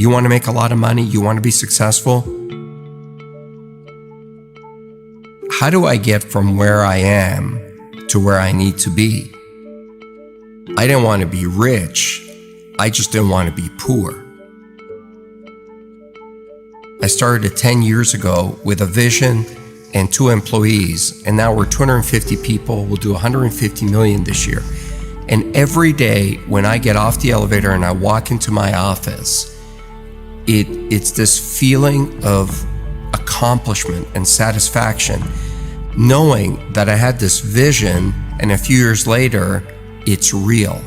You want to make a lot of money? You want to be successful? How do I get from where I am to where I need to be? I didn't want to be rich. I just didn't want to be poor. I started 10 years ago with a vision and 2 employees, and now we're 250 people. We'll do 150 million this year. And every day when I get off the elevator and I walk into my office, it's this feeling of accomplishment and satisfaction, knowing that I had this vision and a few years later, it's real.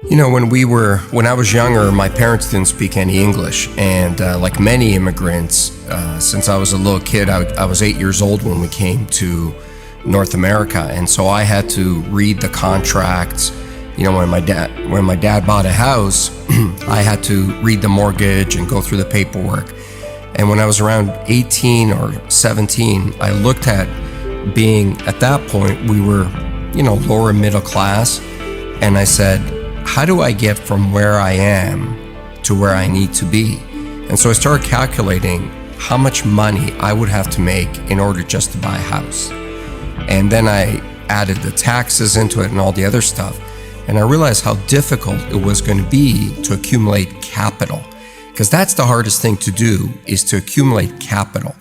You know, when I was younger, my parents didn't speak any English. And like many immigrants, since I was a little kid, I was 8 years old when we came to North America. And so I had to read the contracts. You know, when my dad bought a house, I had to read the mortgage and go through the paperwork. And when I was around 18 or 17, I looked at being, at that point, we were, lower middle class. And I said, how do I get from where I am to where I need to be? And so I started calculating how much money I would have to make in order just to buy a house. And then I added the taxes into it and all the other stuff. And I realized how difficult it was going to be to accumulate capital. Because that's the hardest thing to do, is to accumulate capital.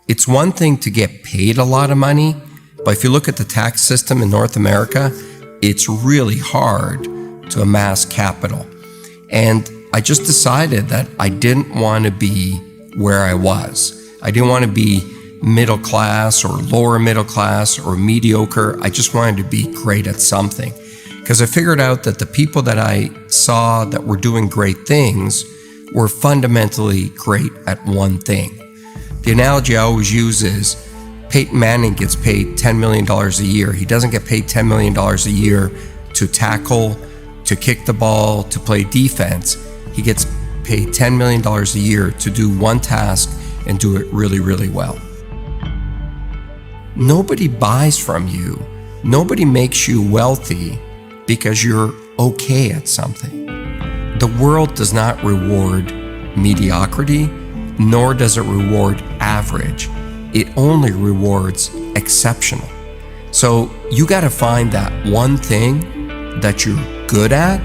It's one thing to get paid a lot of money, but if you look at the tax system in North America, it's really hard to amass capital. And I just decided that I didn't want to be where I was. I didn't want to be middle class or lower middle class or mediocre. I just wanted to be great at something. Because I figured out that the people that I saw that were doing great things were fundamentally great at one thing. The analogy I always use is Peyton Manning gets paid $10 million a year. He doesn't get paid $10 million a year to tackle, to kick the ball, to play defense. He gets paid $10 million a year to do one task and do it really, really well. Nobody buys from you. Nobody makes you wealthy because you're okay at something. The world does not reward mediocrity, nor does it reward average. It only rewards exceptional. So you got to find that one thing that you're good at,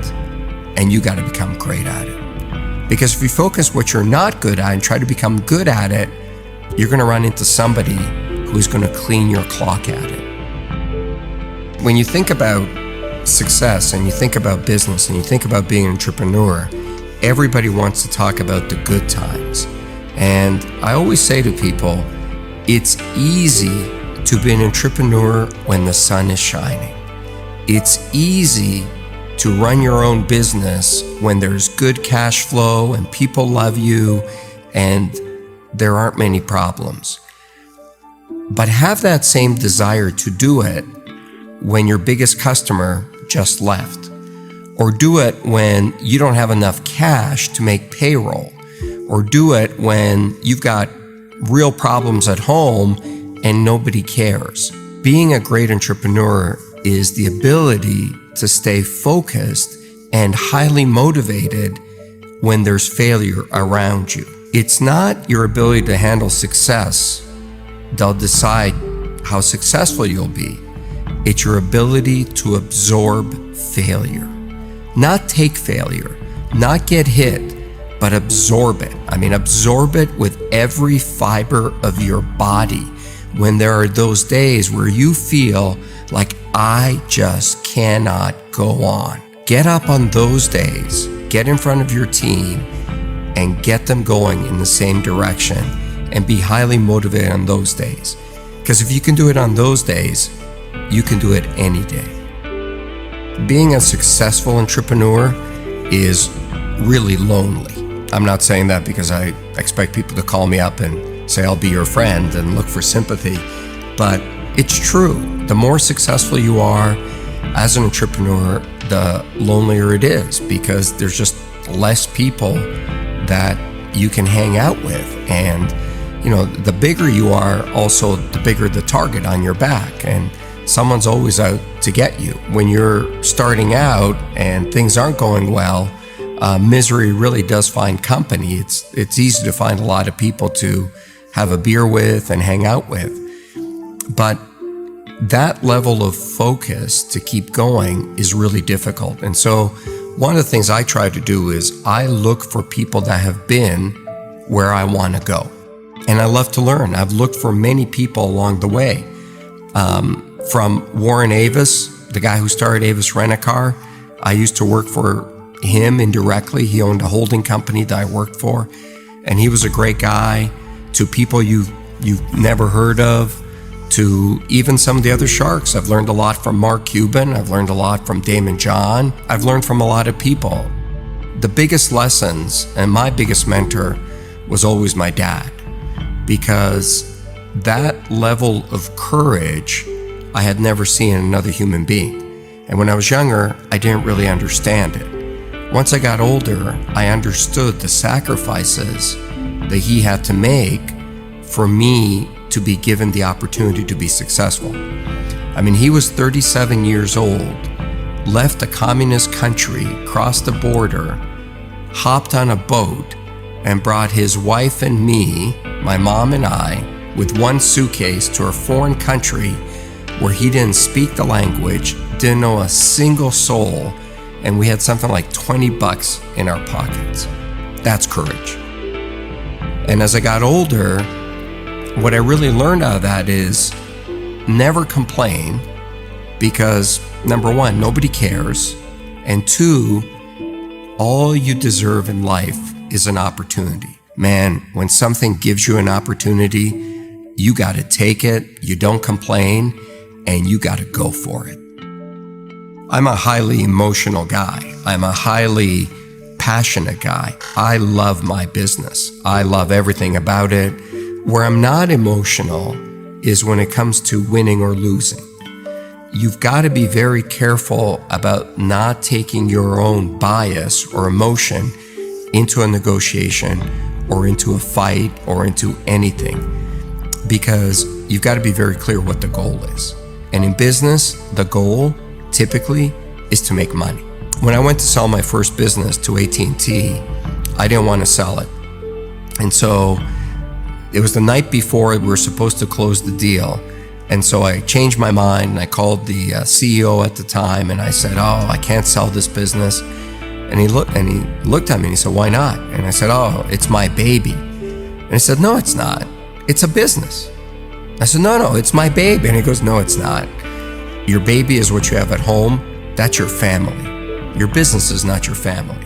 and you got to become great at it. Because if you focus what you're not good at and try to become good at it, you're going to run into somebody who's going to clean your clock at it. When you think about success and you think about business and you think about being an entrepreneur, everybody wants to talk about the good times. And I always say to people, it's easy to be an entrepreneur when the sun is shining. It's easy to run your own business when there's good cash flow and people love you and there aren't many problems. But have that same desire to do it when your biggest customer just left, or do it when you don't have enough cash to make payroll, or do it when you've got real problems at home and nobody cares. Being a great entrepreneur is the ability to stay focused and highly motivated when there's failure around you. It's not your ability to handle success that'll decide how successful you'll be. It's your ability to absorb failure. Not take failure, not get hit, but absorb it. Absorb it with every fiber of your body. When there are those days where you feel like, I just cannot go on. Get up on those days, get in front of your team, and get them going in the same direction, and be highly motivated on those days. Because if you can do it on those days, you can do it any day. Being a successful entrepreneur is really lonely. I'm not saying that because I expect people to call me up and say, I'll be your friend and look for sympathy, but it's true. The more successful you are as an entrepreneur, the lonelier it is, because there's just less people that you can hang out with. And, the bigger you are, also the bigger the target on your back. And someone's always out to get you. When you're starting out and things aren't going well, misery really does find company. It's easy to find a lot of people to have a beer with and hang out with. But that level of focus to keep going is really difficult. And so one of the things I try to do is I look for people that have been where I want to go. And I love to learn. I've looked for many people along the way. From Warren Avis, the guy who started Avis Rent-A-Car, I used to work for him indirectly. He owned a holding company that I worked for, and he was a great guy. To people you've never heard of, to even some of the other sharks. I've learned a lot from Mark Cuban. I've learned a lot from Damon John. I've learned from a lot of people. The biggest lessons and my biggest mentor was always my dad, because that level of courage I had never seen in another human being. And when I was younger, I didn't really understand it. Once I got older, I understood the sacrifices that he had to make for me to be given the opportunity to be successful. I mean, he was 37 years old, left a communist country, crossed the border, hopped on a boat, and brought his wife and me, my mom and I, with one suitcase to a foreign country where he didn't speak the language, didn't know a single soul, and we had something like $20 in our pockets. That's courage. And as I got older, what I really learned out of that is never complain, because number one, nobody cares, and two, all you deserve in life is an opportunity. Man, when something gives you an opportunity, you got to take it, you don't complain, and you got to go for it. I'm a highly emotional guy. I'm a highly passionate guy. I love my business. I love everything about it. Where I'm not emotional is when it comes to winning or losing. You've got to be very careful about not taking your own bias or emotion into a negotiation or into a fight or into anything, because you've got to be very clear what the goal is. And in business, the goal typically is to make money. When I went to sell my first business to AT&T, I didn't want to sell it. And so it was the night before we were supposed to close the deal. And so I changed my mind and I called the CEO at the time and I said, "Oh, I can't sell this business." And he looked at me and he said, "Why not?" And I said, "Oh, it's my baby." And he said, "No, it's not. It's a business." I said, No, it's my baby." And he goes, "No, it's not. Your baby is what you have at home. That's your family. Your business is not your family.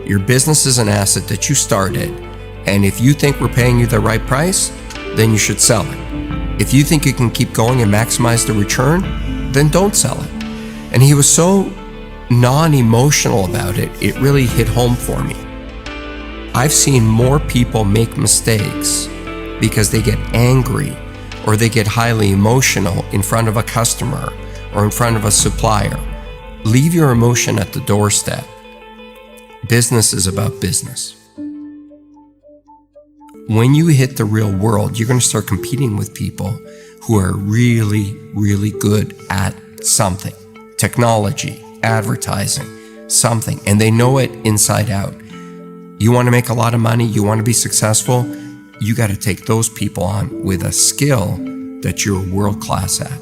Your business is an asset that you started. And if you think we're paying you the right price, then you should sell it. If you think you can keep going and maximize the return, then don't sell it." And he was so non-emotional about it, it really hit home for me. I've seen more people make mistakes because they get angry or they get highly emotional in front of a customer or in front of a supplier. Leave your emotion at the doorstep. Business is about business. When you hit the real world, you're going to start competing with people who are really, really good at something. Technology, advertising, something, and they know it inside out. You want to make a lot of money, you want to be successful, you got to take those people on with a skill that you're world-class at.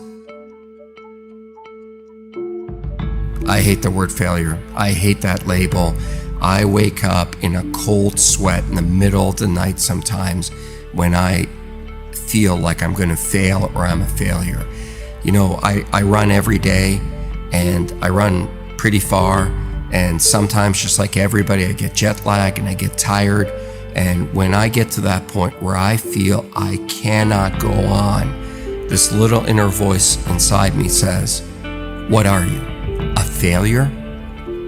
I hate the word failure. I hate that label. I wake up in a cold sweat in the middle of the night sometimes when I feel like I'm going to fail or I'm a failure. You know, I run every day and I run pretty far, and sometimes, just like everybody, I get jet lag and I get tired. And when I get to that point where I feel I cannot go on, this little inner voice inside me says, "What are you, a failure?"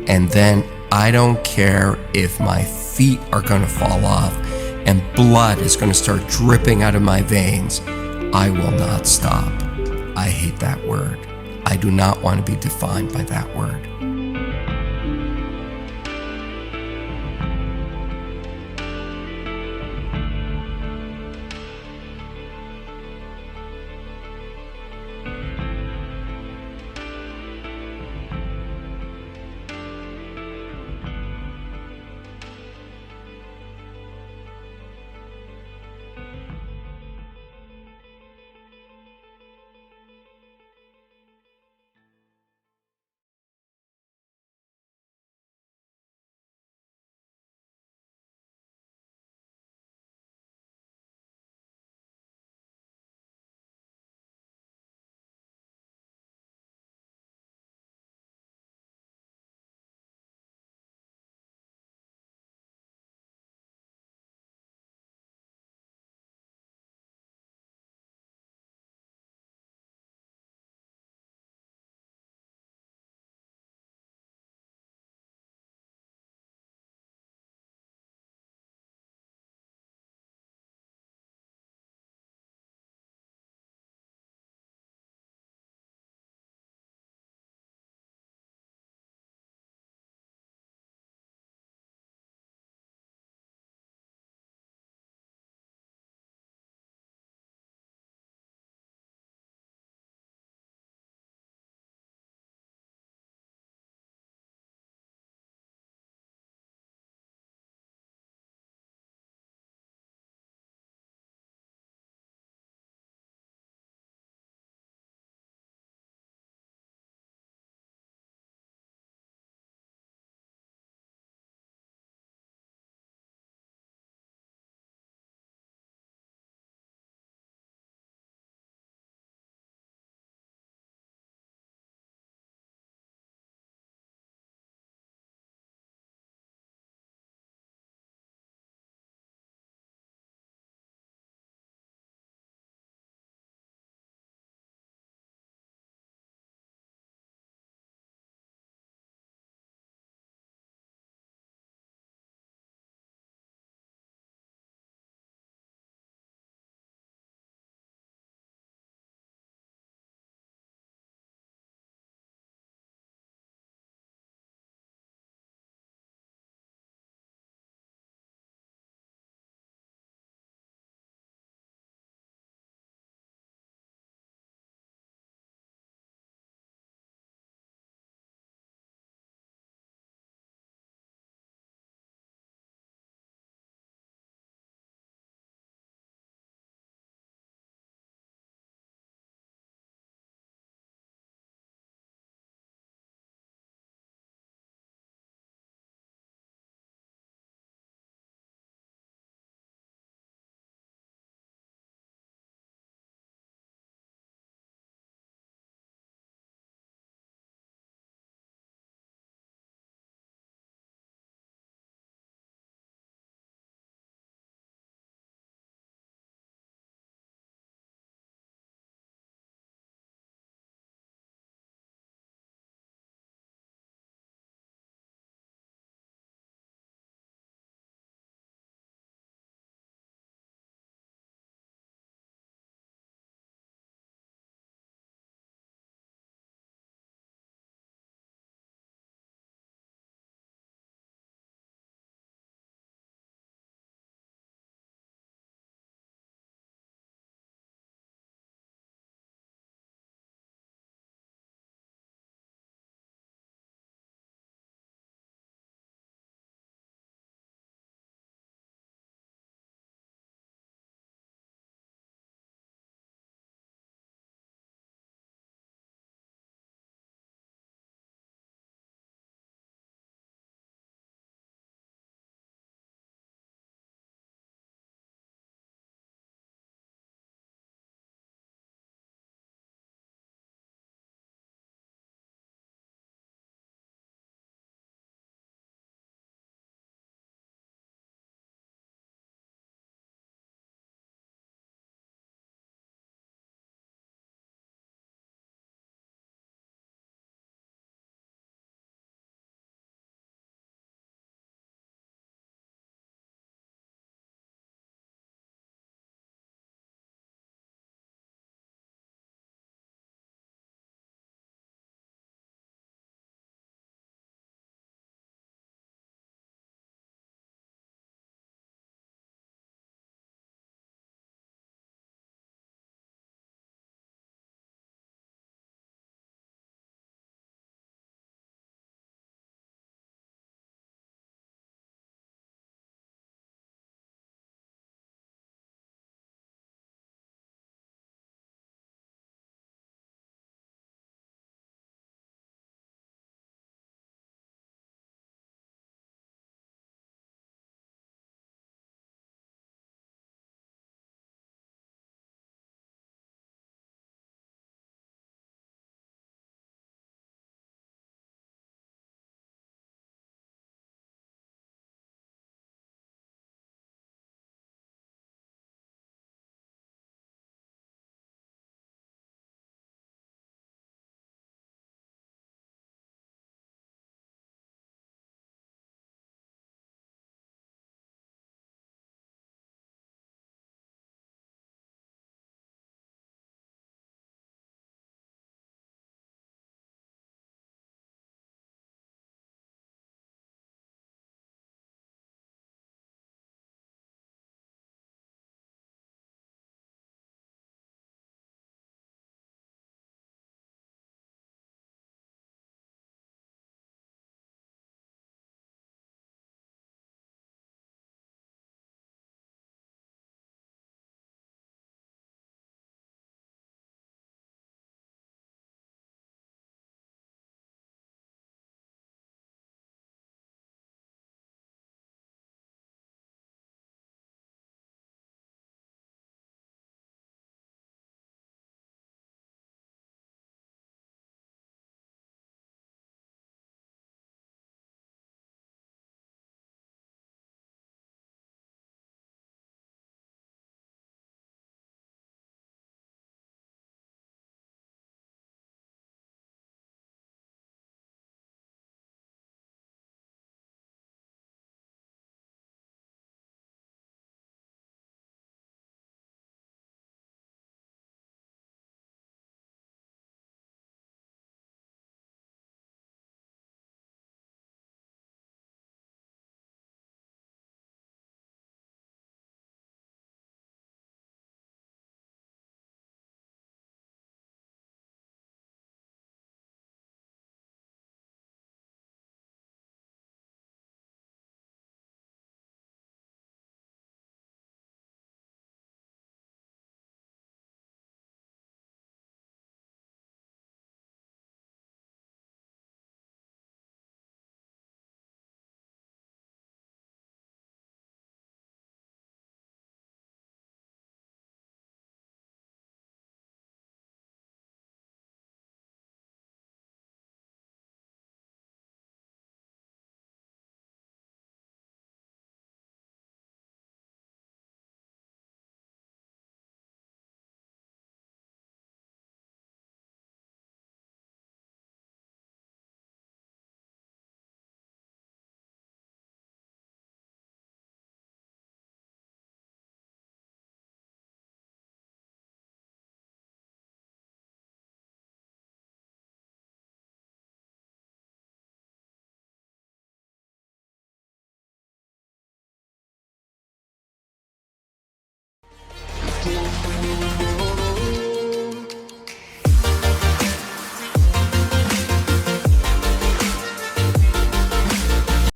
And then I don't care if my feet are going to fall off and blood is going to start dripping out of my veins. I will not stop. I hate that word. I do not want to be defined by that word.